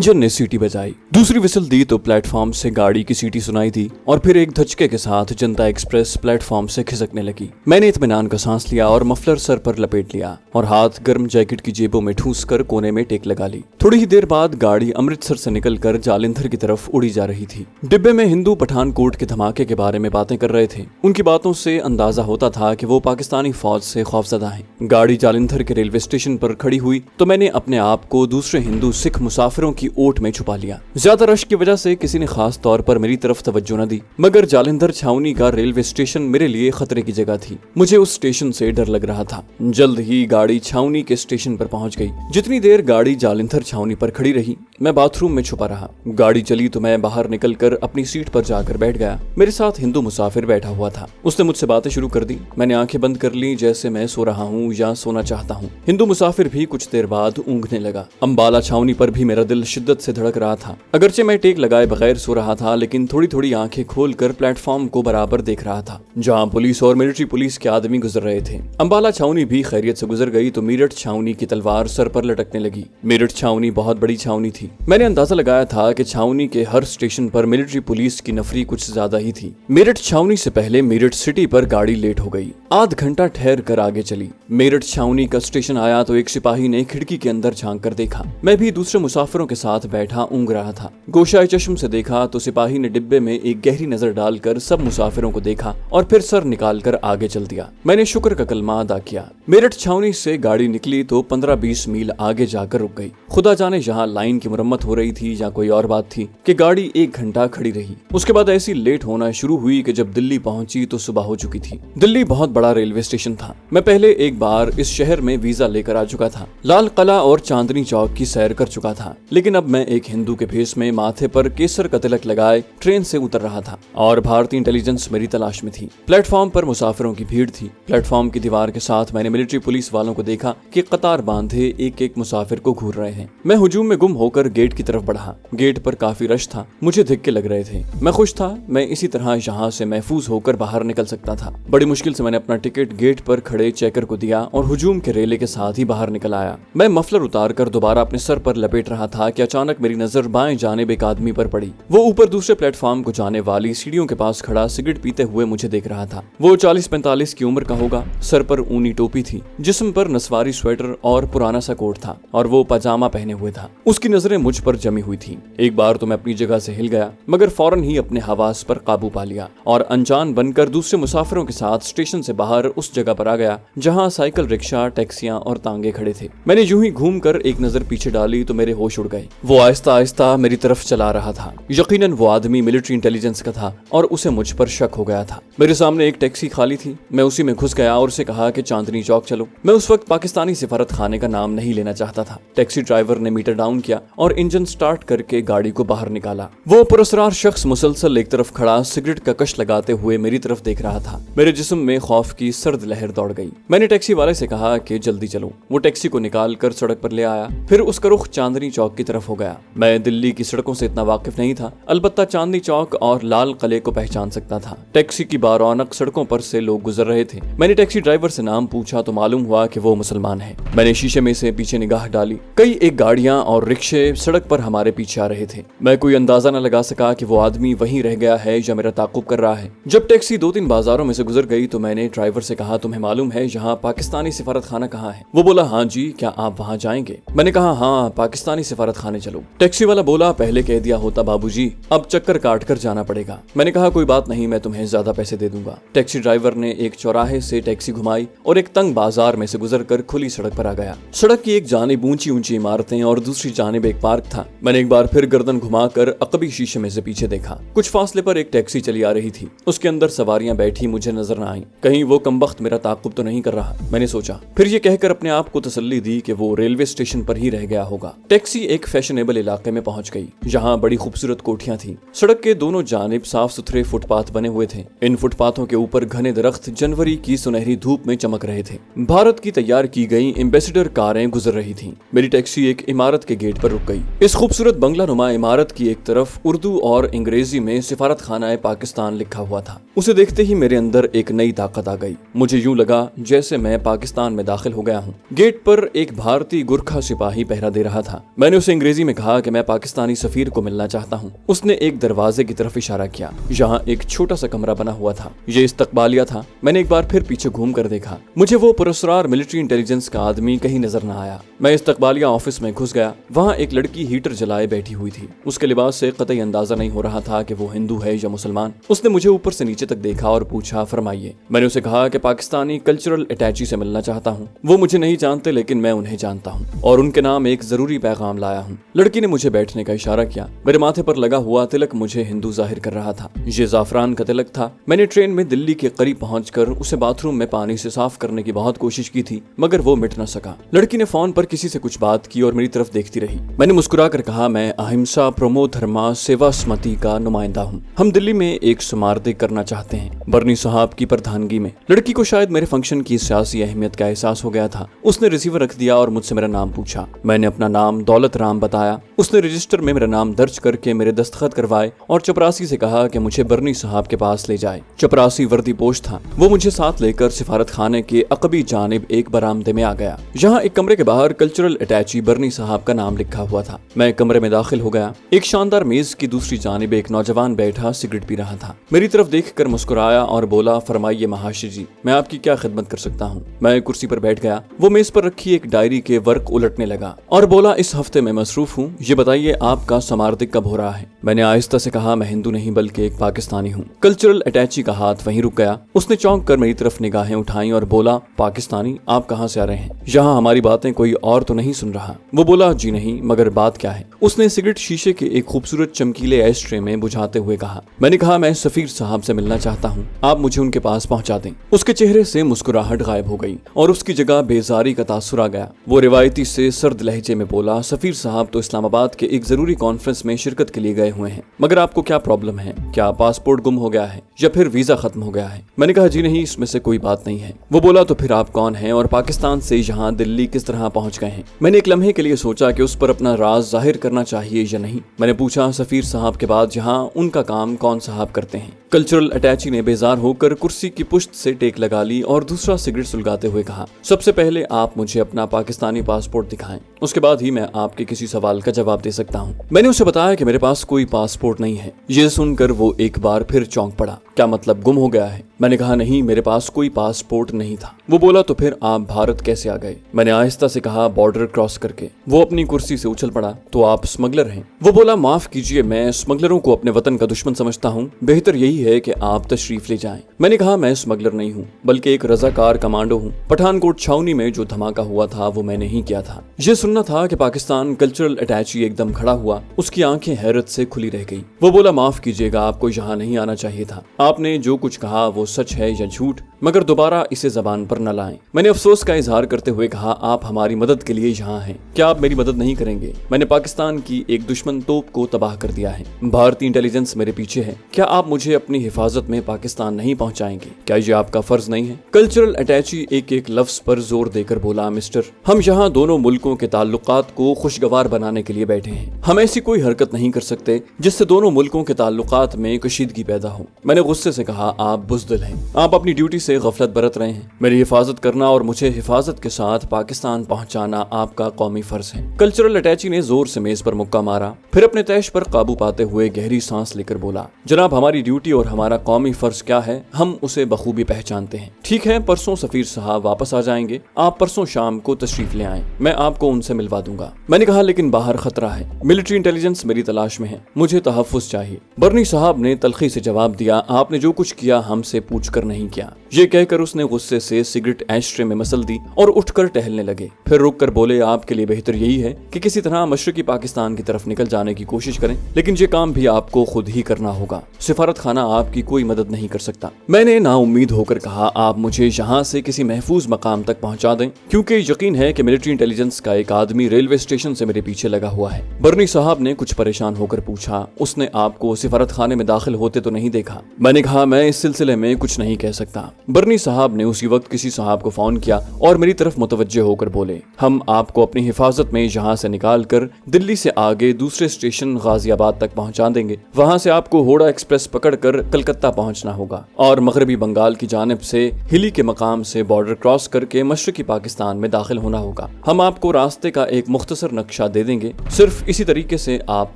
Engine ने सीटी बजाई, दूसरी विसल दी तो प्लेटफॉर्म से गाड़ी की सीटी सुनाई दी और फिर एक धचके के साथ जनता एक्सप्रेस प्लेटफॉर्म से खिसकने लगी। मैंने इत्मीनान का सांस लिया और मफलर सर पर लपेट लिया और हाथ गर्म जैकेट की जेबों में ठूस कर कोने में टेक लगा ली। थोड़ी ही देर बाद गाड़ी अमृतसर से निकलकर जालंधर की तरफ उड़ी जा रही थी। डिब्बे में हिंदू पठानकोट के धमाके के बारे में बातें कर रहे थे। उनकी बातों से अंदाजा होता था कि वो पाकिस्तानी फौज से खौफजदा हैं। गाड़ी जालंधर के रेलवे स्टेशन पर खड़ी हुई तो मैंने अपने आप को दूसरे हिंदू सिख मुसाफिरों की ओट में छुपा लिया। ज्यादा रश की वजह से किसी ने खास तौर पर मेरी तरफ तवज्जो न दी, मगर जालंधर छावनी का रेलवे स्टेशन मेरे लिए खतरे की जगह थी। मुझे उस स्टेशन से डर लग रहा था। जल्द ही गाड़ी छावनी के स्टेशन पर पहुंच गई। जितनी देर गाड़ी जालंधर छावनी पर खड़ी रही, मैं बाथरूम में छुपा रहा। गाड़ी चली तो मैं बाहर निकलकर अपनी सीट पर जाकर बैठ गया। मेरे साथ हिंदू मुसाफिर बैठा हुआ था। उसने मुझसे बातें शुरू कर दी। मैंने आंखें बंद कर ली जैसे मैं सो रहा हूँ या सोना चाहता हूँ। हिंदू मुसाफिर भी कुछ देर बाद ऊँघने लगा। अंबाला छावनी पर भी मेरा दिल शिद्दत से धड़क रहा था। अगरचे मैं टेक लगाए बगैर सो रहा था, लेकिन थोड़ी थोड़ी आंखें खोलकर प्लेटफॉर्म को बराबर देख रहा था जहां पुलिस और मिलिट्री पुलिस के आदमी गुजर रहे थे। अंबाला छावनी भी खैरियत से गुजर गई तो मेरठ छावनी की तलवार सर पर लटकने लगी। मेरठ छावनी बहुत बड़ी छावनी थी। मैंने अंदाजा लगाया था कि छावनी के हर स्टेशन पर मिलिट्री पुलिस की नफरी कुछ ज्यादा ही थी। मेरठ छावनी से पहले मेरठ सिटी पर गाड़ी लेट हो गई। आध घंटा ठहर कर आगे चली। मेरठ छावनी का स्टेशन आया तो एक सिपाही ने खिड़की के अंदर झांक कर देखा। मैं भी दूसरे मुसाफिरों के साथ बैठा ऊँघ रहा था। गोशाए चश्म से देखा तो सिपाही ने डिब्बे में एक गहरी नजर डालकर सब मुसाफिरों को देखा और फिर सर निकालकर आगे चल दिया। मैंने शुक्र का कलमा अदा किया। मेरठ छावनी से गाड़ी निकली तो 15-20 मील आगे जाकर रुक गई। खुदा जाने यहाँ लाइन की मुरम्मत हो रही थी या कोई और बात थी कि गाड़ी 1 घंटा खड़ी रही। उसके बाद ऐसी लेट होना शुरू हुई कि जब दिल्ली पहुंची तो सुबह हो चुकी थी। दिल्ली बहुत बड़ा रेलवे स्टेशन था। मैं पहले एक बार इस शहर में वीजा लेकर आ चुका था। लाल किला और चांदनी चौक की सैर कर चुका था, लेकिन अब मैं एक हिंदू के भेष में माथे पर केसर का तिलक लगाए ट्रेन से उतर रहा था और भारतीय इंटेलिजेंस मेरी तलाश में थी। प्लेटफॉर्म पर मुसाफिरों की भीड़ थी। प्लेटफॉर्म की दीवार के साथ मैंने मिलिट्री पुलिस वालों को देखा कि कतार बांधे एक एक मुसाफिर को घूर रहे हैं। मैं हुजूम में गुम होकर गेट की तरफ बढ़ा। गेट पर काफी रश था। मुझे धिक्के लग रहे थे। मैं खुश था। मैं इसी तरह यहाँ से महफूज होकर बाहर निकल सकता था। बड़ी मुश्किल से मैंने अपना टिकट गेट पर खड़े चेकर को दिया और हुजूम के रेले के साथ ही बाहर निकल आया। मैं मफलर उतार कर दोबारा अपने सर पर लपेट रहा था कि अचानक मेरी नजर बाएं जानिब एक आदमी पर पड़ी। वो ऊपर दूसरे प्लेटफॉर्म को जाने वाली सीढ़ियों के पास खड़ा सिगरेट पीते हुए मुझे देख रहा था। वो 40-45 की उम्र का होगा। सर पर ऊनी टोपी थी, जिस्म पर नसवारी स्वेटर और पुराना सा कोट था और वो पजामा पहने हुए था। उसकी नजरें मुझ पर जमी हुई थी। एक बार तो मैं अपनी जगह से हिल गया, मगर फौरन ही अपने हवास पर काबू पा लिया और अनजान बनकर दूसरे मुसाफिरों के साथ स्टेशन से बाहर उस जगह पर आ गया जहाँ साइकिल रिक्शा, टैक्सियां और तांगे खड़े थे। मैंने यूं ही घूम कर एक नजर पीछे डाली तो मेरे होश उड़ गए। वो आहिस्ता आहिस्ता मेरी तरफ चला रहा था। यकीनन वो आदमी मिलिट्री इंटेलिजेंस का था और उसे मुझ पर शक हो गया था। मेरे सामने एक टैक्सी खाली थी। मैं उसी में घुस गया और उसे कहा कि चांदनी चौक चलो। मैं उस वक्त पाकिस्तानी सिफारत खाने का नाम नहीं लेना चाहता था। टैक्सी ड्राइवर ने मीटर डाउन किया और इंजन स्टार्ट करके गाड़ी को बाहर निकाला। वो पुरस्कार शख्स मुसलसल एक तरफ खड़ा सिगरेट का कश लगाते हुए मेरी तरफ देख रहा था। मेरे जिस्म में खौफ की सर्द लहर दौड़ गई। मैंने टैक्सी वाले से कहा कि जल्दी चलो। वो टैक्सी को निकाल कर सड़क पर ले आया। फिर उसका रुख चांदनी चौक की तरफ हो गया। मैं दिल्ली की सड़कों से इतना वाकिफ नहीं था, अलबत्ता चांदनी चौक और लाल किले को पहचान सकता था। टैक्सी की बारौनक सड़कों पर से लोग गुजर रहे थे। मैंने टैक्सी ड्राइवर से नाम पूछा तो मालूम हुआ कि वो मुसलमान है। मैंने शीशे में से पीछे निगाह डाली। कई एक गाड़ियां और रिक्शे सड़क पर हमारे पीछे आ रहे थे। मैं कोई अंदाजा न लगा सका कि वो आदमी वहीं रह गया है या मेरा ताकुब कर रहा है। जब टैक्सी 2-3 बाजारों में से गुजर गई तो मैंने ड्राइवर से कहा, तुम्हें मालूम है यहाँ पाकिस्तानी सिफारत खाना कहाँ है? वो बोला, हाँ जी, क्या आप वहाँ जाएंगे? मैंने कहा, हाँ, पाकिस्तानी सिफारत खाने चलो। टैक्सी वाला बोला, पहले कह दिया होता बाबूजी, अब चक्कर काट कर जाना पड़ेगा। मैंने कहा, कोई बात नहीं, मैं तुम्हें ज्यादा पैसे दे दूंगा। टैक्सी ड्राइवर ने एक चौराहे से टैक्सी घुमाई और एक तंग बाजार में से गुजर कर खुली सड़क पर आ गया। सड़क की एक जानिब ऊंची ऊंची इमारतें और दूसरी जानिब एक पार्क था। मैंने एक बार फिर गर्दन घुमाकर अकबी शीशे में से पीछे देखा। कुछ फासले पर एक टैक्सी चली आ रही थी। उसके अंदर सवारियां बैठी मुझे नजर न आई। कहीं वो कमबख्त मेरा ताकुब तो नहीं कर रहा, मैंने सोचा। फिर ये कहकर अपने आप को तसल्ली दी कि वो रेलवे स्टेशन पर ही रह गया होगा। टैक्सी एक फैशनेबल इलाके में पहुंच गई जहां बड़ी खूबसूरत कोठियां थी। सड़क के दोनों जानिब साफ सुथरे फुटपाथ बने हुए थे। इन फुटपाथों के ऊपर घने दरख्त जनवरी की सुनहरी धूप में चमक रहे थे। भारत की तैयार की गई एम्बेसडर कारें गुजर रही थीं। मेरी टैक्सी एक इमारत के गेट पर रुक गई। इस खूबसूरत बंगला नुमा इमारत की एक तरफ उर्दू और अंग्रेजी में सिफारत खाना पाकिस्तान लिखा हुआ था। उसे देखते ही मेरे अंदर एक नई ताकत आ गई। मुझे यूं लगा जैसे मैं पाकिस्तान में दाखिल हो गया हूँ। गेट पर एक भारतीय गुरखा सिपाही पहरा दे रहा था। मैंने उसे अंग्रेजी तेजी में कहा कि मैं पाकिस्तानी सफीर को मिलना चाहता हूँ। उसने एक दरवाजे की तरफ इशारा किया जहाँ एक छोटा सा कमरा बना हुआ था। ये इस्तकबालिया था। मैंने एक बार फिर पीछे घूम कर देखा। मुझे वो पुरस्कार मिलिट्री इंटेलिजेंस का आदमी कहीं नजर न आया। मैं इस्तकबालिया ऑफिस में घुस गया। वहाँ एक लड़की हीटर जलाए बैठी हुई थी। उसके लिबास से कतई अंदाजा नहीं हो रहा था कि वो हिंदू है या मुसलमान। उसने मुझे ऊपर से नीचे तक देखा और पूछा, फरमाइए। मैंने उसे कहा कि पाकिस्तानी कल्चरल अटैची से मिलना चाहता हूँ। वो मुझे नहीं जानते लेकिन मैं उन्हें जानता हूँ और उनके नाम एक जरूरी पैगाम लाया हूँ। लड़की ने मुझे बैठने का इशारा किया। मेरे माथे पर लगा हुआ तिलक मुझे हिंदू जाहिर कर रहा था। ये जाफरान का तिलक था। मैंने ट्रेन में दिल्ली के करीब पहुंचकर उसे बाथरूम में पानी से साफ करने की बहुत कोशिश की थी मगर वो मिट न सका। लड़की ने फोन पर किसी से कुछ बात की और मेरी तरफ देखती रही। मैंने मुस्कुरा कर कहा, मैं अहिंसा प्रोमो धर्मा सेवा स्मृति का नुमाइंदा हूँ। हम दिल्ली में एक समारोह करना चाहते हैं बर्नी साहब की प्रधानगी में। लड़की को शायद मेरे फंक्शन की सियासी अहमियत का एहसास हो गया था। उसने रिसीवर रख दिया और मुझसे मेरा नाम पूछा। मैंने अपना नाम दौलत राम बताया। उसने रजिस्टर में मेरा नाम दर्ज करके मेरे दस्तखत करवाए और चपरासी से कहा कि मुझे बर्नी साहब के पास ले जाए। चपरासी वर्दी पोश था। वो मुझे साथ लेकर सिफारत खाने के अकबी जानिब एक बरामदे में आ गया। यहाँ एक कमरे के बाहर कल्चरल अटैची बर्नी साहब का नाम लिखा हुआ था। मैं कमरे में दाखिल हो गया। एक शानदार मेज की दूसरी जानिब एक नौजवान बैठा सिगरेट पी रहा था। मेरी तरफ देखकर मुस्कुराया और बोला, फरमाइए महाशय जी, मैं आपकी क्या खिदमत कर सकता हूँ। मैं कुर्सी पर बैठ गया। वो मेज पर रखी एक डायरी के वर्क उलटने लगा और बोला, इस हफ्ते में मसरूफ हूँ। ये बताइए आपका समारोह कब हो रहा है। मैंने आहिस्ता से कहा, मैं हिंदू नहीं बल्कि एक पाकिस्तानी हूँ। कल्चरल अटैची का हाथ वहीं रुक गया। उसने चौंक कर मेरी तरफ निगाहें उठाई और बोला, पाकिस्तानी, आप कहाँ से आ रहे हैं? यहाँ हमारी बातें कोई और तो नहीं सुन रहा। वो बोला, जी नहीं, मगर बात क्या है? उसने सिगरेट शीशे के एक खूबसूरत चमकीले एस्ट्रे में बुझाते हुए कहा। मैंने कहा, मैं सफीर साहब से मिलना चाहता हूँ, आप मुझे उनके पास पहुँचा दें। उसके चेहरे से मुस्कुराहट गायब हो गई और उसकी जगह बेजारी का तासुर आ गया। वो रिवायती से सर्द लहजे में बोला, सफीर साहब तो इस्लामाबाद के एक जरूरी कॉन्फ्रेंस में शिरकत के लिए गए हुए हैं, मगर आपको क्या प्रॉब्लम है? क्या पासपोर्ट गुम हो गया है या फिर वीजा खत्म हो गया है? मैंने कहा, जी नहीं, इसमें से कोई बात नहीं है। वो बोला, तो फिर आप कौन हैं और पाकिस्तान से यहाँ दिल्ली किस तरह पहुंच गए हैं? मैंने एक लम्हे के लिए सोचा कि उस पर अपना राज जाहिर करना चाहिए या नहीं। मैंने पूछा, सफीर साहब के बाद यहाँ उनका काम कौन साहब करते हैं? कल्चरल अटैची ने बेजार होकर कुर्सी की पुश्त से टेक लगा ली और दूसरा सिगरेट सुलगाते हुए कहा, सबसे पहले आप मुझे अपना पाकिस्तानी पासपोर्ट दिखाएं, उसके बाद ही मैं आपके किसी सवाल का जवाब दे सकता हूँ। मैंने उसे बताया कि मेरे पास कोई पासपोर्ट नहीं है। ये सुनकर वो एक बार फिर चौंक पड़ा। क्या मतलब, गुम हो गया है? मैंने कहा, नहीं, मेरे पास कोई पासपोर्ट नहीं था। वो बोला, तो फिर आप भारत कैसे आ गए? मैंने आहिस्ता से कहा, बॉर्डर क्रॉस करके। वो अपनी कुर्सी से उछल पड़ा, तो आप स्मगलर हैं? वो बोला, माफ कीजिए, मैं स्मगलरों को अपने वतन का दुश्मन समझता हूँ। बेहतर यही है कि आप तशरीफ ले जाएं। मैंने कहा, मैं स्मगलर नहीं हूँ बल्कि एक रजाकार कमांडो हूँ। पठानकोट छावनी में जो धमाका हुआ था वो मैंने ही किया था। ये सुनना था कि पाकिस्तान कल्चरल अटैची एकदम खड़ा हुआ। उसकी आंखें हैरत से खुली रह गई। वो बोला, माफ कीजिएगा, आपको यहाँ नहीं आना चाहिए था। आपने जो कुछ कहा वो सच है या झूठ, मगर दोबारा इसे जबान पर न लाएं। मैंने अफसोस का इजहार करते हुए कहा, आप हमारी मदद के लिए यहाँ हैं, क्या आप मेरी मदद नहीं करेंगे? मैंने पाकिस्तान की एक दुश्मन तोप को तबाह कर दिया है। भारतीय इंटेलिजेंस मेरे पीछे है। क्या आप मुझे अपनी हिफाजत में पाकिस्तान नहीं पहुँचाएंगे? क्या ये आपका फर्ज नहीं है? कल्चरल अटैची एक एक लफ्ज पर जोर देकर बोला, मिस्टर, हम यहाँ दोनों मुल्कों के ताल्लुकात को खुशगवार बनाने के लिए बैठे हैं। हम ऐसी कोई हरकत नहीं कर सकते जिससे दोनों मुल्कों के ताल्लुकात में कशीदगी पैदा हो। मैंने गुस्से से कहा, आप बुज़दिल हैं। आप अपनी ड्यूटी से गफलत बरत रहे हैं। मेरी हिफाजत करना और मुझे हिफाजत के साथ पाकिस्तान पहुंचाना आपका कौमी फर्ज है। कल्चरल अटैची ने जोर से मेज पर मुक्का मारा, फिर अपने तैश पर काबू पाते हुए गहरी सांस लेकर बोला, जनाब, हमारी ड्यूटी और हमारा कौमी फर्ज क्या है हम उसे बखूबी पहचानते हैं। ठीक है, परसों सफीर साहब वापस आ जाएंगे। आप परसों शाम को तशरीफ ले आएं, मैं आपको उनसे मिलवा दूंगा। मैंने कहा, लेकिन बाहर खतरा है, मिलिट्री इंटेलिजेंस मेरी तलाश में है, मुझे तहफ्फुज़ चाहिए। बर्नी साहब ने तलखी से जवाब दिया, आपने जो कुछ किया हमसे पूछकर नहीं किया। ये कहकर उसने गुस्से से सिगरेट एस्ट्रे में मसल दी और उठकर टहलने लगे। फिर रुक कर बोले, आपके लिए बेहतर यही है कि किसी तरह मशरकी पाकिस्तान की तरफ निकल जाने की कोशिश करें, लेकिन ये काम भी आपको खुद ही करना होगा। सिफारत खाना आपकी कोई मदद नहीं कर सकता। मैंने नाउम्मीद होकर कहा, आप मुझे यहाँ से किसी महफूज मकाम तक पहुँचा दें, क्योंकि यकीन है कि मिलिट्री इंटेलिजेंस का एक आदमी रेलवे स्टेशन से मेरे पीछे लगा हुआ है। बर्नी साहब ने कुछ परेशान होकर पूछा, उसने आपको सिफारत खाने में दाखिल होते तो नहीं देखा? मैंने कहा, मैं इस सिलसिले में कुछ नहीं कह सकता। برنی صاحب نے اسی وقت کسی صاحب کو فون کیا اور میری طرف متوجہ ہو کر بولے، ہم آپ کو اپنی حفاظت میں یہاں سے نکال کر دلی سے آگے دوسرے اسٹیشن غازی آباد تک پہنچا دیں گے، وہاں سے آپ کو ہوڑا ایکسپریس پکڑ کر کلکتہ پہنچنا ہوگا اور مغربی بنگال کی جانب سے ہلی کے مقام سے بارڈر کراس کر کے مشرقی پاکستان میں داخل ہونا ہوگا۔ ہم آپ کو راستے کا ایک مختصر نقشہ دے دیں گے، صرف اسی طریقے سے آپ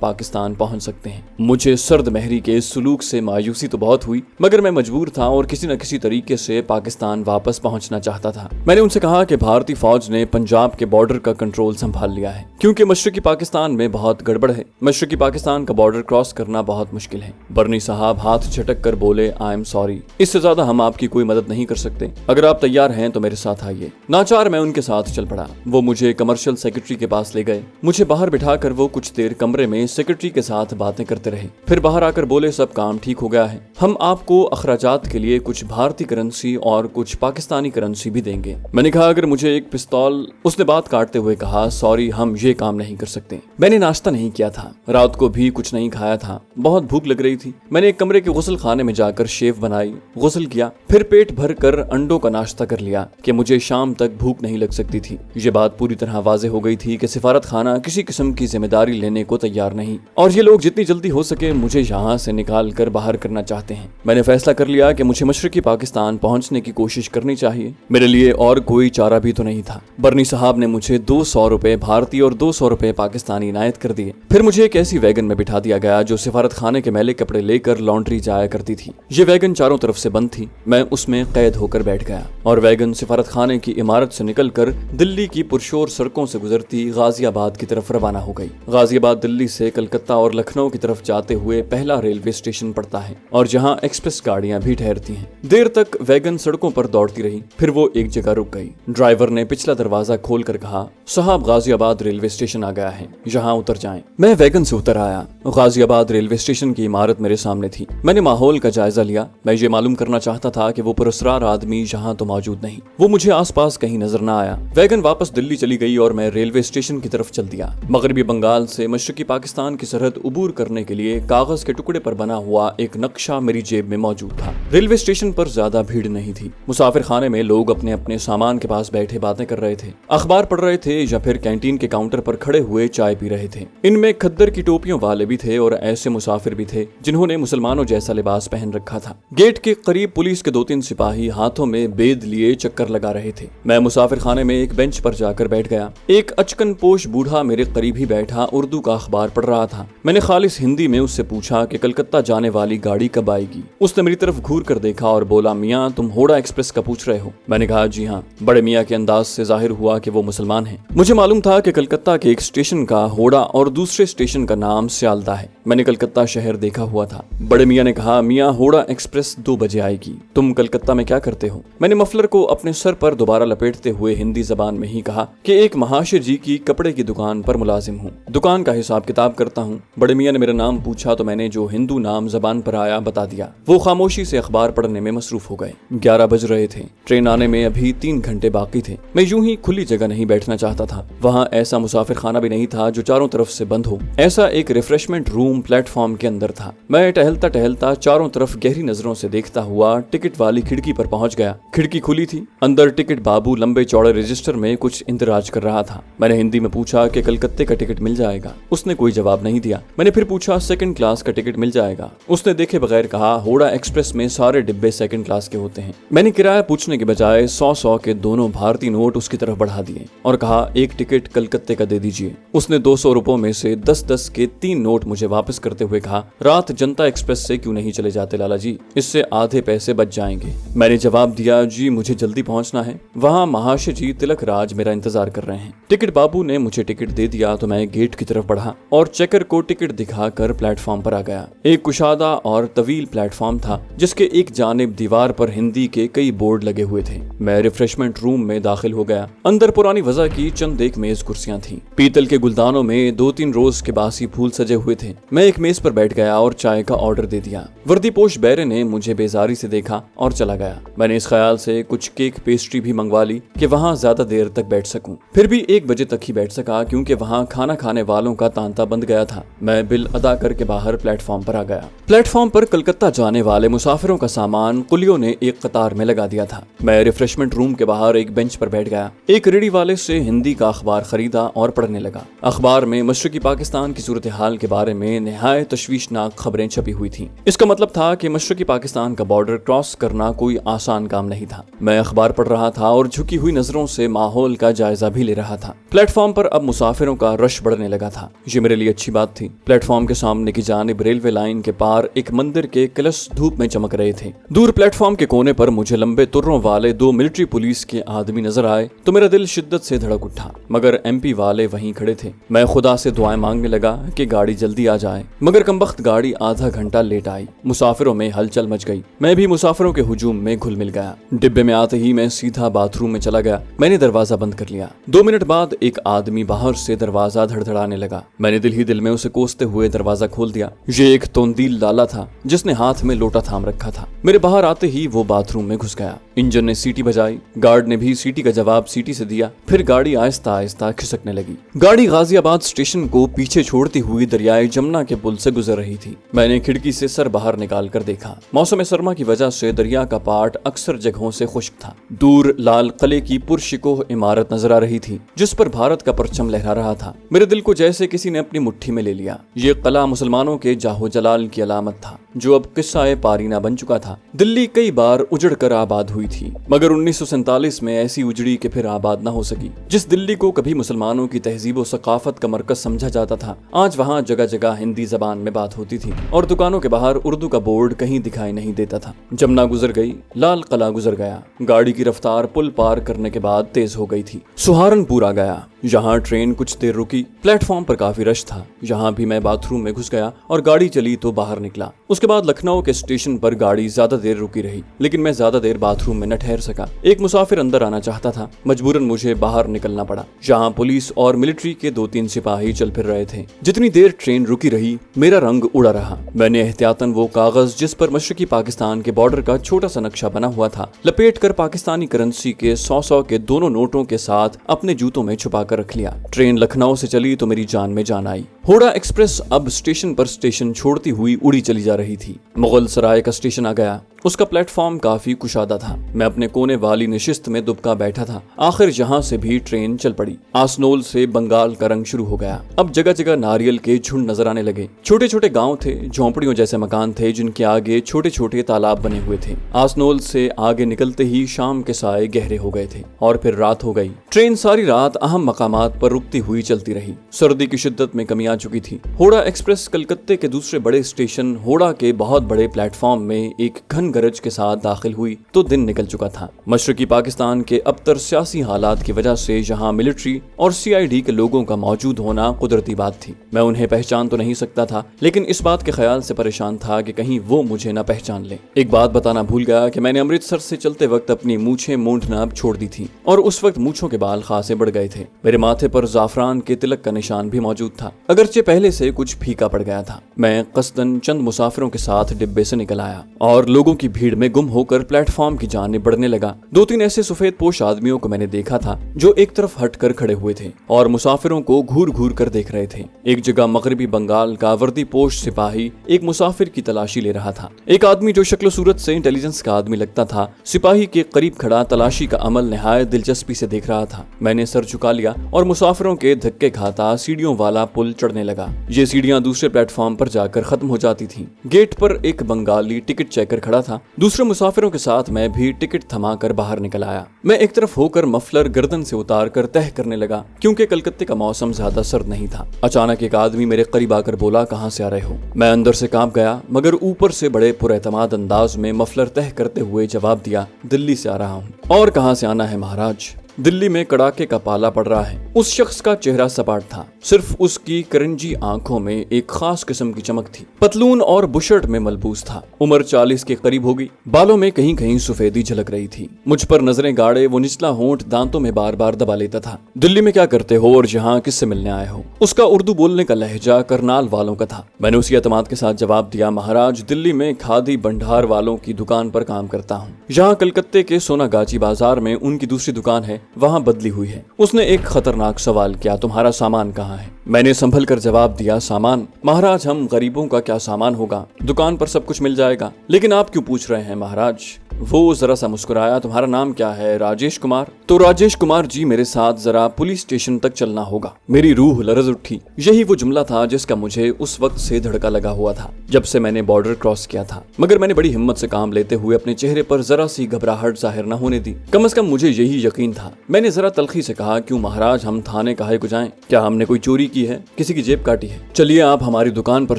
پاکستان پہنچ سکتے ہیں۔ مجھے سرد مہری کے اس سلوک سے مایوسی تو بہت ہوئی، مگر میں مجبور تھا اور کسی نہ کسی طریقے سے پاکستان واپس پہنچنا چاہتا تھا۔ میں نے ان سے کہا کہ بھارتی فوج نے پنجاب کے بارڈر کا کنٹرول سنبھال لیا ہے، کیونکہ مشرقی پاکستان میں بہت گڑبڑ ہے، مشرقی پاکستان کا بارڈر کراس کرنا بہت مشکل ہے۔ برنی صاحب ہاتھ جھٹک کر بولے، آئی ایم سوری، اس سے زیادہ ہم آپ کی کوئی مدد نہیں کر سکتے، اگر آپ تیار ہیں تو میرے ساتھ آئیے۔ ناچار میں ان کے ساتھ چل پڑا۔ وہ مجھے کمرشل سیکرٹری کے پاس لے گئے۔ مجھے باہر بٹھا کر وہ کچھ دیر کمرے میں سیکرٹری کے ساتھ باتیں کرتے رہے، پھر باہر آ کر بولے، سب کام ٹھیک ہو گیا ہے، ہم آپ کو اخراجات کے لیے کچھ بھارتی کرنسی اور کچھ پاکستانی کرنسی بھی دیں گے۔ میں نے کہا، اگر مجھے ایک پستول۔ اس نے بات کاٹتے ہوئے کہا، سوری، ہم یہ کام نہیں کر سکتے۔ میں نے ناشتہ نہیں کیا تھا، رات کو بھی کچھ نہیں کھایا تھا، بہت بھوک لگ رہی تھی۔ میں نے ایک کمرے کے غسل خانے میں جا کر شیو بنائی، غسل کیا، پھر پیٹ بھر کر انڈوں کا ناشتہ کر لیا کہ مجھے شام تک بھوک نہیں لگ سکتی تھی۔ یہ بات پوری طرح واضح ہو گئی تھی کہ سفارت خانہ کسی قسم کی ذمہ داری لینے کو تیار نہیں، اور یہ لوگ جتنی جلدی ہو سکے مجھے یہاں سے نکال کر باہر کرنا چاہتے ہیں۔ میں نے فیصلہ کر لیا کہ مجھے مشرقی پاکستان پہنچنے کی کوشش کرنی چاہیے، میرے لیے اور کوئی چارہ بھی تو نہیں تھا۔ برنی صاحب نے مجھے 200 روپے بھارتی اور 200 روپے پاکستانی عنایت کر دیے۔ پھر مجھے ایک ایسی ویگن میں بٹھا دیا گیا جو سفارت خانے کے میلے کپڑے لے کر لانڈری جایا کرتی تھی۔ یہ ویگن چاروں طرف سے بند تھی، میں اس میں قید ہو کر بیٹھ گیا، اور ویگن سفارت خانے کی عمارت سے نکل کر دلی کی پرشور سڑکوں سے گزرتی غازی آباد کی طرف روانہ ہو گئی۔ غازی آباد دلی سے کلکتہ اور لکھنؤ کی طرف جاتے ہوئے پہلا ریلوے اسٹیشن پڑتا ہے، اور جہاں ایکسپریس گاڑیاں بھی ٹھہرتی ہیں۔ دیر تک ویگن سڑکوں پر دوڑتی رہی، پھر وہ ایک جگہ رک گئی۔ ڈرائیور نے پچھلا دروازہ کھول کر کہا، صاحب غازی آباد ریلوے اسٹیشن آ گیا ہے، یہاں اتر جائیں۔ میں ویگن سے اتر آیا۔ غازی آباد ریلوے اسٹیشن کی عمارت میرے سامنے تھی۔ میں نے ماحول کا جائزہ لیا۔ میں یہ معلوم کرنا چاہتا تھا کہ وہ پراسرار آدمی یہاں تو موجود نہیں، وہ مجھے آس پاس کہیں نظر نہ آیا۔ ویگن واپس دلی چلی گئی اور میں ریلوے اسٹیشن کی طرف چل دیا۔ مغربی بنگال سے مشرقی پاکستان کی سرحد عبور کرنے کے لیے کاغذ کے ٹکڑے پر بنا ہوا ایک نقشہ میری جیب میں موجود تھا۔ ریلوے اسٹیشن پر زیادہ بھیڑ نہیں تھی۔ مسافر خانے میں لوگ اپنے اپنے سامان کے پاس بیٹھے باتیں کر رہے تھے، اخبار پڑھ رہے تھے یا پھر کینٹین کے کاؤنٹر پر کھڑے ہوئے چائے پی رہے تھے۔ ان میں کھدر کی ٹوپیوں والے بھی تھے اور ایسے مسافر بھی تھے جنہوں نے مسلمانوں جیسا لباس پہن رکھا تھا۔ گیٹ کے قریب پولیس کے 2-3 سپاہی ہاتھوں میں بید لیے چکر لگا رہے تھے۔ میں مسافر خانے میں ایک بینچ پر جا کر بیٹھ گیا۔ ایک اچکن پوش بوڑھا میرے قریب ہی بیٹھا اردو کا اخبار پڑھ رہا تھا۔ میں نے خالص ہندی میں اس سے پوچھا کہ کلکتہ جانے والی گاڑی کب آئے گی؟ اس نے میری طرف گھور کر دیکھا اور بولا، میاں تم ہوڑا ایکسپریس کا پوچھ رہے ہو؟ میں نے کہا، جی ہاں۔ بڑے میاں کے انداز سے ظاہر ہوا کہ وہ مسلمان ہیں۔ مجھے معلوم تھا کہ کلکتہ کے ایک اسٹیشن کا ہوڑا اور دوسرے اسٹیشن کا نام سیالدہ ہے۔ میں نے کلکتہ شہر دیکھا ہوا تھا۔ بڑے میاں نے کہا، میاں ہوڑا ایکسپریس 2 بجے آئے گی، تم کلکتہ میں کیا کرتے ہو؟ میں نے مفلر کو اپنے سر پر دوبارہ لپیٹتے ہوئے ہندی زبان میں ہی کہا کہ ایک مہاشر جی کی کپڑے کی دکان پر ملازم ہوں، دکان کا حساب کتاب کرتا ہوں۔ بڑے میاں نے میرا نام پوچھا تو میں نے جو ہندو نام زبان پر آیا بتا دیا۔ وہ خاموشی سے اخبار پڑھنے میں مصروف ہو گئے۔ 11 بج رہے تھے، ٹرین آنے میں ابھی 3 گھنٹے باقی تھے۔ میں یوں ہی کھلی جگہ نہیں بیٹھنا چاہتا تھا، وہاں ایسا مسافر خانہ بھی نہیں تھا جو چاروں طرف سے بند ہو۔ ایسا ایک ریفریشمنٹ روم پلیٹ فارم کے اندر تھا۔ میں ٹہلتا ٹہلتا چاروں طرف گہری نظروں سے دیکھتا ہوا ٹکٹ والی کھڑکی پر پہنچ گیا۔ کھڑکی کھلی تھی، اندر ٹکٹ بابو لمبے چوڑے رجسٹر میں کچھ اندراج کر رہا تھا۔ میں نے ہندی میں پوچھا کہ کلکتے کا ٹکٹ مل جائے گا؟ اس نے کوئی جواب نہیں دیا۔ میں نے پھر پوچھا، سیکنڈ کلاس کا ٹکٹ مل جائے گا؟ اس نے دیکھے بغیر کہا، ہوڑا ایکسپریس میں سارے ڈبے سیکنڈ کلاس کے ہوتے ہیں۔ میں نے کرایہ پوچھنے کے بجائے 100 کے دونوں بھارتی نوٹ اس کی طرف بڑھا دیے اور کہا، ایک ٹکٹ کلکتے کا دے دیجیے۔ اس نے 200 روپوں میں سے 10 کے 3 نوٹ مجھے واپس کرتے ہوئے کہا، رات جنتا ایکسپریس سے کیوں نہیں چلے جاتے لالا جی؟ اس سے آدھے پیسے بچ جائیں گے۔ میں نے جواب دیا، جی مجھے جلدی پہنچنا ہے، وہاں مہاشر جی تلک راج میرا انتظار کر رہے ہیں۔ ٹکٹ بابو نے مجھے ٹکٹ دے دیا تو میں گیٹ کی طرف بڑھا اور چیکر کو ٹکٹ دکھا کر پلیٹ فارم پر آ گیا۔ ایک کشادہ اور طویل پلیٹ فارم تھا جس کے ایک جانب دیوار پر ہندی کے کئی بورڈ لگے ہوئے تھے۔ میں ریفریشمنٹ روم میں داخل ہو گیا۔ اندر پرانی وضع کی چند ایک میز کرسیاں تھیں۔ پیتل کے گلدانوں میں 2-3 روز کے باسی پھول سجے ہوئے تھے۔ میں ایک میز پر بیٹھ گیا اور چائے کا آرڈر دے دیا۔ وردی پوش بیرے نے مجھے بیزاری سے دیکھا اور چلا گیا۔ میں نے اس خیال سے کچھ کیک پیسٹری بھی منگوا لی کہ وہاں زیادہ دیر تک بیٹھ سکوں۔ پھر بھی 1 بجے تک ہی بیٹھ سکا کیونکہ وہاں کھانا کھانے والوں کا تانتا بند گیا تھا۔ میں بل ادا کر کے باہر پلیٹ فارم پر آ گیا۔ پلیٹ فارم پر کلکتہ جانے والے مسافروں کا سامان قلیوں نے ایک قطار میں لگا دیا تھا۔ میں ریفریشمنٹ روم کے باہر ایک بینچ پر بیٹھ گیا، ایک ریڈی والے سے ہندی کا اخبار خریدا اور پڑھنے لگا۔ اخبار میں مشرقی پاکستان کی صورتحال کے بارے میں نہایت تشویشناک خبریں چھپی ہوئی تھیں۔ اس کا مطلب تھا کہ مشرقی پاکستان کا بارڈر کراس کرنا کوئی آسان کام نہیں تھا۔ میں اخبار پڑھ رہا تھا اور جھکی ہوئی نظروں سے ماحول کا جائزہ بھی لے رہا تھا۔ پلیٹ فارم پر اب مسافروں کا رش بڑھنے لگا تھا۔ یہ میرے لیے اچھی بات تھی۔ پلیٹ فارم کے سامنے کی جانب ریلوے لائن کے پار ایک مندر کے کلش دھوپ میں چمک رہے تھے۔ دور پلیٹ فارم کے کونے پر مجھے لمبے تروں والے 2 ملٹری پولیس کے آدمی نظر آئے تو میرا دل شدت سے دھڑک اٹھا، مگر ایم پی والے وہیں کھڑے تھے۔ میں خدا سے دعائیں مانگنے لگا کہ گاڑی جلدی آ جائے، مگر کمبخت گاڑی آدھا گھنٹہ لیٹ آئی۔ مسافروں میں ہلچل مچ گئی۔ میں بھی مسافروں کے ہجوم میں گھل مل گیا۔ ڈبے میں آتے ہی میں سیدھا باتھ روم میں چلا گیا۔ میں نے دروازہ بند کر لیا۔ 2 منٹ بعد ایک آدمی باہر سے دروازہ دھڑدھڑانے لگا۔ میں نے دل ہی دل میں اسے کوستے ہوئے دروازہ کھول دیا۔ یہ ایک توندیل لالا تھا جس نے ہاتھ میں لوٹا تھام رکھا تھا۔ میرے باہر آتے ہی وہ باتھ روم میں گھس گیا۔ انجن نے سیٹی بجائی، گارڈ نے بھی سیٹی کا جواب سیٹی سے دیا، پھر گاڑی آہستہ آہستہ کھسکنے لگی۔ گاڑی غازی آباد اسٹیشن کو پیچھے چھوڑتی ہوئی دریائے جمنا کے پل سے گزر رہی تھی۔ میں نے کھڑکی سے سر باہر نکال کر دیکھا۔ موسم سرما کی وجہ سے دریا کا پاٹ اکثر جگہوں سے خشک تھا۔ دور لال قلعے کی پرشکوہ عمارت نظر آ رہی تھی جس پر بھارت کا پرچم لہرا رہا تھا۔ میرے دل کو جیسے کسی نے اپنی مٹھی میں لے لیا۔ یہ قلعہ مسلمانوں کے جاہو جلال کی علامت تھا جو اب قصہ پارینہ بن چکا تھا۔ دلی کئی بار اجڑ کر آباد ہوئی تھی، مگر 1947 میں ایسی اجڑی کہ پھر آباد نہ ہو سکی۔ جس دلی کو کبھی مسلمانوں کی تہذیب و ثقافت کا مرکز سمجھا جاتا تھا، آج وہاں جگہ جگہ ہندی زبان میں بات ہوتی تھی اور دکانوں کے باہر اردو کا بورڈ کہیں دکھائی نہیں دیتا تھا۔ جمنا گزر گئی، لال قلعہ گزر گیا۔ گاڑی کی رفتار پل پار کرنے کے بعد تیز ہو گئی تھی۔ سہارنپور آ گیا۔ یہاں ٹرین کچھ دیر رکی۔ پلیٹ فارم پر کافی رش تھا۔ یہاں بھی میں باتھ روم میں گھس گیا اور گاڑی چلی تو باہر نکلا۔ اس کے بعد لکھنؤ کے اسٹیشن پر گاڑی زیادہ دیر رکی رہی، لیکن میں زیادہ دیر باتھ روم میں نہ ٹھہر سکا۔ ایک مسافر اندر آنا چاہتا تھا، مجبوراً مجھے باہر نکلنا پڑا۔ یہاں پولیس اور ملٹری کے 2-3 سپاہی چل پھر رہے تھے۔ جتنی دیر ٹرین رکی رہی میرا رنگ اڑا رہا۔ میں نے احتیاطاً وہ کاغذ جس پر مشرقی پاکستان کے بارڈر کا چھوٹا سا نقشہ بنا ہوا تھا لپیٹ کر پاکستانی کرنسی کے 100 کے دونوں نوٹوں کے ساتھ اپنے جوتوں میں چھپا کر رکھ لیا۔ ٹرین لکھنؤ سے چلی تو میری جان میں جان آئی۔ ہوڑا ایکسپریس اب اسٹیشن پر اسٹیشن چھوڑتی ہوئی اڑی چلی جا رہی تھی۔ مغل سرائے کا اسٹیشن آ گیا۔ اس کا پلیٹ فارم کافی کشادہ تھا۔ میں اپنے کونے والی نشست میں دبکا بیٹھا تھا۔ آخر یہاں سے بھی ٹرین چل پڑی۔ آسنول سے بنگال کا رنگ شروع ہو گیا۔ اب جگہ جگہ ناریل کے جھنڈ نظر آنے لگے۔ چھوٹے چھوٹے گاؤں تھے، جھونپڑیوں جیسے مکان تھے جن کے آگے چھوٹے چھوٹے تالاب بنے ہوئے تھے۔ آسنول سے آگے نکلتے ہی شام کے سائے گہرے ہو گئے تھے اور پھر رات ہو گئی۔ ٹرین ساری رات اہم مقامات پر رکتی ہوئی چلتی رہی۔ سردی کی شدت میں کمی آ چکی تھی۔ ہوڑا ایکسپریس کلکتے کے دوسرے بڑے اسٹیشن ہوڑا کے بہت بڑے پلیٹ فارم میں ایک گھن گرج کے ساتھ داخل ہوئی تو دن نکل چکا تھا۔ مشرقی پاکستان کے ابتر سیاسی حالات کی وجہ سے یہاں ملٹری اور CID کے لوگوں کا موجود ہونا قدرتی بات تھی۔ میں انہیں پہچان تو نہیں سکتا تھا، لیکن اس بات کے خیال سے پریشان تھا کہ کہیں وہ مجھے نہ پہچان لیں۔ ایک بات بتانا بھول گیا کہ میں نے امرتسر سے چلتے وقت اپنی مونچھیں مونڈنا اب چھوڑ دی تھی اور اس وقت مونچھوں کے بال خاصے بڑھ گئے تھے۔ میرے ماتھے پر زعفران کے تلک کا نشان بھی موجود تھا، اگرچہ پہلے سے کچھ پھیکا پڑ گیا تھا۔ میں قصدن چند مسافروں کے ساتھ ڈبے سے نکل آیا اور لوگوں کی بھیڑ میں گم ہو کر پلیٹ فارم کی جانب بڑھنے لگا۔ 2-3 ایسے سفید پوش آدمیوں کو میں نے دیکھا تھا جو ایک طرف ہٹ کر کھڑے ہوئے تھے اور مسافروں کو گھور گھور کر دیکھ رہے تھے۔ ایک جگہ مغربی بنگال کا وردی پوش سپاہی ایک مسافر کی تلاشی لے رہا تھا۔ ایک آدمی جو شکل و صورت سے انٹیلیجنس کا آدمی لگتا تھا سپاہی کے قریب کھڑا تلاشی کا عمل نہایت دلچسپی سے دیکھ رہا تھا۔ میں نے سر جھکا لیا اور مسافروں کے دھکے کھاتا سیڑھیوں والا پل چڑھنے لگا۔ یہ سیڑھیاں دوسرے پلیٹ فارم پر جا کر ختم ہو جاتی تھیں۔ گیٹ پر ایک بنگالی ٹکٹ چیکر کھڑا تھا۔ دوسرے مسافروں کے ساتھ میں بھی ٹکٹ تھما کر باہر نکل آیا۔ میں ایک طرف ہو کر مفلر گردن سے اتار کر تہ کرنے لگا کیونکہ کلکتے کا موسم زیادہ سرد نہیں تھا۔ اچانک ایک آدمی میرے قریب آ کر بولا، کہاں سے آ رہے ہو؟ میں اندر سے کانپ گیا مگر اوپر سے بڑے پر اعتماد انداز میں مفلر تہ کرتے ہوئے جواب دیا، دلی سے آ رہا ہوں۔ اور کہاں سے آنا ہے مہاراج؟ دلی میں کڑاکے کا پالا پڑ رہا ہے۔ اس شخص کا چہرہ سپاٹ تھا، صرف اس کی کرنجی آنکھوں میں ایک خاص قسم کی چمک تھی۔ پتلون اور بشرٹ میں ملبوس تھا۔ عمر 40 کے قریب ہوگی۔ بالوں میں کہیں کہیں سفیدی جھلک رہی تھی۔ مجھ پر نظریں گاڑے وہ نچلا ہونٹ دانتوں میں بار بار دبا لیتا تھا۔ دلی میں کیا کرتے ہو اور یہاں کس سے ملنے آئے ہو؟ اس کا اردو بولنے کا لہجہ کرنال والوں کا تھا۔ میں نے اسی اعتماد کے ساتھ جواب دیا، مہاراج دلی میں کھادی بنڈار والوں کی دکان پر کام کرتا ہوں۔ یہاں کلکتے کے سونا گاچی بازار میں ان کی دوسری دکان ہے، وہاں بدلی ہوئی ہے۔ اس نے ایک خطرناک سوال کیا، تمہارا سامان کہاں ہے؟ मैंने संभल कर जवाब दिया, सामान? महाराज, हम गरीबों का क्या सामान होगा, दुकान पर सब कुछ मिल जाएगा। लेकिन आप क्यों पूछ रहे हैं महाराज? वो जरा सा मुस्कुराया। तुम्हारा नाम क्या है? राजेश कुमार। तो राजेश कुमार जी, मेरे साथ जरा पुलिस स्टेशन तक चलना होगा। मेरी रूह लरज उठी। यही वो जुमला था जिसका मुझे उस वक्त से धड़का लगा हुआ था जब से मैंने बॉर्डर क्रॉस किया था। मगर मैंने बड़ी हिम्मत से काम लेते हुए अपने चेहरे पर जरा सी घबराहट जाहिर न होने दी। कम से कम मुझे यही यकीन था। मैंने जरा तलखी से कहा, क्यों महाराज, हम थाने काहे को जाएं? क्या हमने कोई चोरी की है, किसी की जेब काटी है? चलिए आप हमारी दुकान पर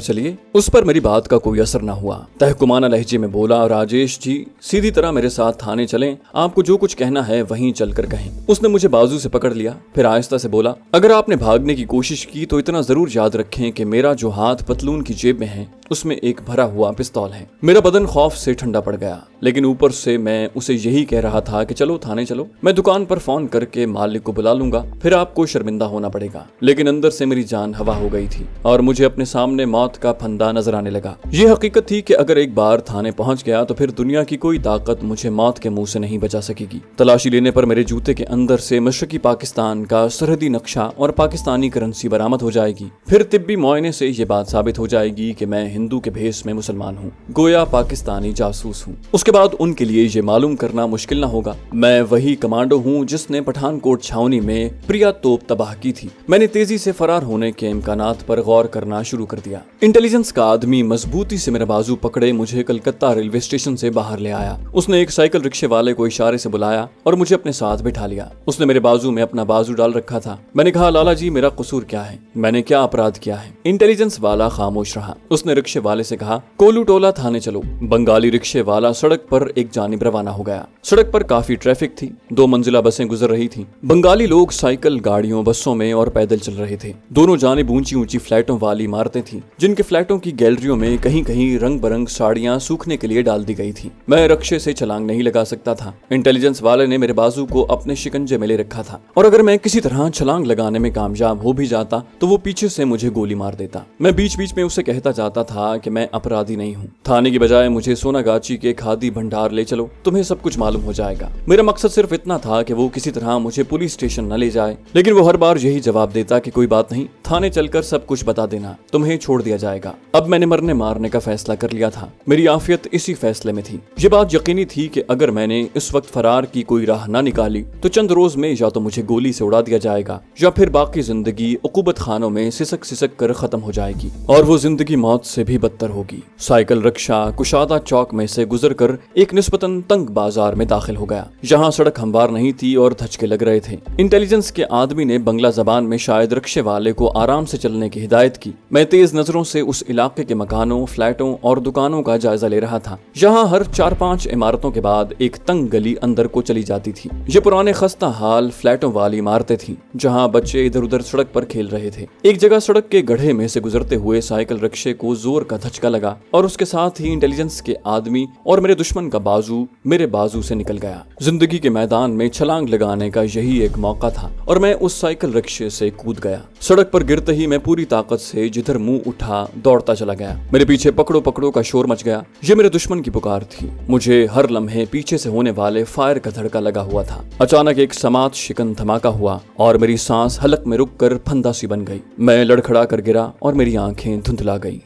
चलिए। उस पर मेरी बात का कोई असर न हुआ। तहकुमाना लहजे में बोला, राजेश जी, सीधी तरह मेरे साथ थाने चलें, आपको जो कुछ कहना है वहीं चलकर कहें। उसने मुझे बाजू से पकड़ लिया, फिर आहिस्ता से बोला, अगर आपने भागने की कोशिश की तो इतना जरूर याद रखें कि मेरा जो हाथ पतलून की जेब में है उसमें एक भरा हुआ पिस्तौल है। मेरा बदन खौफ से ठंडा पड़ गया, लेकिन ऊपर से मैं उसे यही कह रहा था कि चलो थाने चलो, मैं दुकान पर फोन करके मालिक को बुला लूंगा, फिर आपको शर्मिंदा होना पड़ेगा। लेकिन अंदर से मेरी जान हवा हो गई थी और मुझे अपने सामने मौत का फंदा नजर आने लगा। ये हकीकत थी कि अगर एक बार थाने पहुंच गया तो फिर दुनिया की कोई ताकत मुझे मौत के मुंह से नहीं बचा सकेगी। तलाशी लेने पर मेरे जूते के अंदर से मशरकी पाकिस्तान का सरहदी नक्शा और पाकिस्तानी करेंसी बरामद हो जाएगी। फिर तिब्बी मुआयने से ये बात साबित हो जाएगी कि मैं हिंदू के भेष में मुसलमान हूँ, गोया पाकिस्तानी जासूस हूँ। उसके बाद उनके लिए ये मालूम करना मुश्किल न होगा मैं वही कमांडो हूँ जिसने पठानकोट छावनी में प्रिया तोप तबाह की थी। मैंने तेजी से फरार होने के इम्कानात पर गौर करना शुरू कर दिया। इंटेलिजेंस का आदमी मजबूती से मेरा बाजू पकड़े मुझे कलकत्ता रेलवे स्टेशन से बाहर ले आया। उसने एक साइकिल रिक्शे वाले को इशारे से बुलाया और मुझे अपने साथ बिठा लिया। उसने मेरे बाजू में अपना बाजू डाल रखा था। मैंने कहा, लाला जी, मेरा कसूर क्या है, मैंने क्या अपराध किया है? इंटेलिजेंस वाला खामोश रहा। उसने रिक्शे वाले से कहा, कोलू टोला थाने चलो। बंगाली रिक्शे वाला सड़क पर एक जानिब रवाना हो गया। सड़क पर काफी ट्रैफिक थी, 2 मंजिला बसें गुजर रही थीं। बंगाली लोग साइकिल, गाड़ियों, बसों में और पैदल चल रहे थे। दोनों जानिब ऊंची ऊंची फ्लैटों वाली इमारतें थीं, जिनके फ्लैटों की गैलरियों में कहीं कहीं रंग बरंग साड़ियां सूखने के लिए डाल दी गई थी। मैं रिक्शे से छलांग नहीं लगा सकता था। इंटेलिजेंस वाले ने मेरे बाजू को अपने शिकंजे में ले रखा था और अगर मैं किसी तरह छलांग लगाने में कामयाब हो भी जाता तो वो पीछे से मुझे गोली मार देता। मैं बीच बीच में उसे कहता जाता था कि मैं अपराधी नहीं हूँ। थाने की बजाय मुझे सोनागाची के खादी भंडार ले चलो, तुम्हें सब कुछ मालूम हो जाएगा। मेरा मकसद सिर्फ इतना था कि वो किसी तरह मुझे पुलिस स्टेशन न ले जाए, लेकिन वो हर बार यही जवाब देता कि कोई बात नहीं, थाने चलकर सब कुछ बता देना, तुम्हें छोड़ दिया जाएगा। अब मैंने मरने मारने का फैसला कर लिया था। मेरी आफियत इसी फैसले में थी। ये बात यकीनी थी कि अगर मैंने इस वक्त फरार की कोई राह न निकाली तो चंद रोज में या तो मुझे गोली से उड़ा दिया जाएगा या फिर बाकी जिंदगी उकूबत खानों में सिसक सिसक कर खत्म हो जाएगी, और वो जिंदगी मौत से भी बदतर होगी। साइकिल रिक्शा कुशादा चौक में से गुजरकर एक निस्बतन तंग बाजार में दाखिल हो गया, जहां सड़क हमवार नहीं थी और धचके लग रहे थे। इंटेलिजेंस के आदमी ने बंगला जबान में शायद रिक्शे वाले को आराम से चलने की हिदायत की। मैं तेज नजरों से उस इलाके के मकानों, फ्लैटों और दुकानों का जायजा ले रहा था, जहां हर 4-5 इमारतों के बाद एक तंग गली अंदर को चली जाती थी। ये पुराने खस्ता हाल फ्लैटों वाली इमारतें थीं, जहां बच्चे इधर उधर सड़क पर खेल रहे थे। एक जगह सड़क के गड्ढे में से गुजरते हुए साइकिल रिक्शे को जोर का धचका लगा और उसके साथ ही इंटेलिजेंस के आदमी और मेरे दुश्मन का बाजू मेरे बाजू से निकल गया। जिंदगी के मैदान में छलांग लगाने का यही एक मौका था और मैं उस साइकिल रिक्शे से कूद गया। सड़क पर गिरते ही मैं पूरी ताकत से जिधर मुंह उठा दौड़ता चला गया। मेरे पीछे पकड़ो पकड़ो का शोर मच गया। ये मेरे दुश्मन की पुकार थी। मुझे हर लम्हे पीछे से होने वाले फायर का धड़का लगा हुआ था। अचानक एक समात शिकन धमाका हुआ और मेरी सांस हलक में रुक कर फंदा सी बन गई। मैं लड़खड़ा कर गिरा और मेरी आंखें धुंधला गई।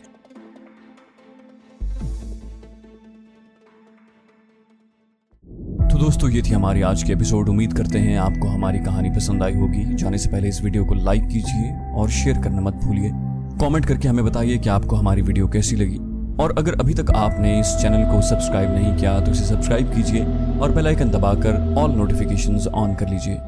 तो दोस्तों, ये थी हमारी आज की एपिसोड। उम्मीद करते हैं आपको हमारी कहानी पसंद आई होगी। जाने से पहले इस वीडियो को लाइक कीजिए और शेयर करना मत भूलिए। कमेंट करके हमें बताइए कि आपको हमारी वीडियो कैसी लगी, और अगर अभी तक आपने इस चैनल को सब्सक्राइब नहीं किया तो इसे सब्सक्राइब कीजिए और बेल आइकन दबाकर ऑल नोटिफिकेशंस ऑन कर लीजिए।